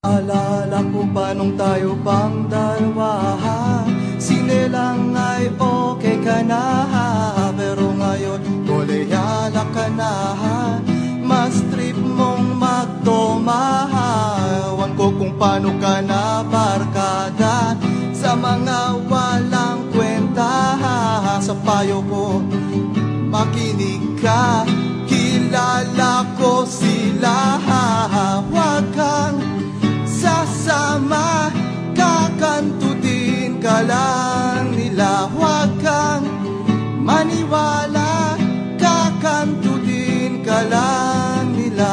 Alala ko pa nung tayo pang dalawa, sinelang ay okay ka na, pero ngayon koleyala ka na. Mas trip mong magtumahawan ko kung paano ka na barkada sa mga walang kwenta. Sa payo ko makinig ka, kilala ko sila. Huwag kang sasama, kakantutin ka lang nila. Huwag kang maniwala, kakantutin ka lang nila.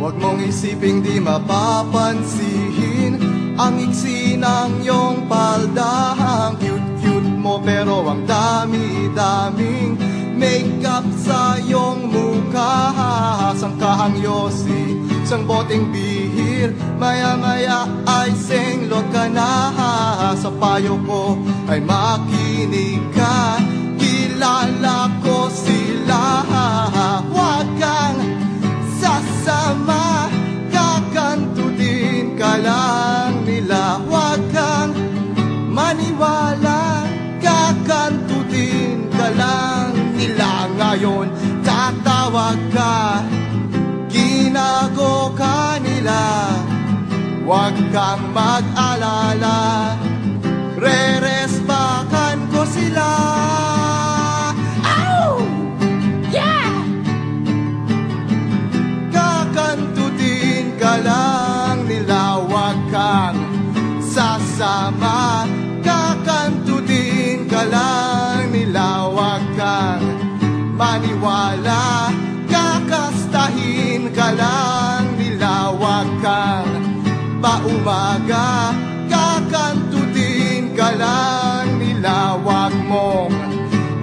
Huwag mong isiping di mapapansin ang iksi ng iyong palda. Ang cute-cute mo pero ang dami-daming makeup sa iyong mukha. Sangkahang yosi, sang boteng bihir, maya-maya ay senglot ka na. Sa payo ko ay makinig ka, kilala ko sila. Huwag kang sasama, kakantutin ka lang nila. Huwag kang maniwala, kakantutin ka lang nila. Ngayon tatawag ka, ginago ka nila. Huwag kang mag-alala, re-respakan ko sila. Ow! Yeah! Kakantutin ka lang nila. Huwag kang sasama, kakantutin ka lang nila. Huwag kang maniwala, kakastahin ka lang nila. Huwag kang paumaga, kakantutin ka lang nila. Huwag mong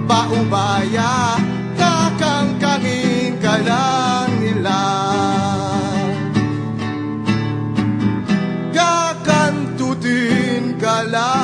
paubaya, kakangkangin ka lang nila. Kakantutin ka lang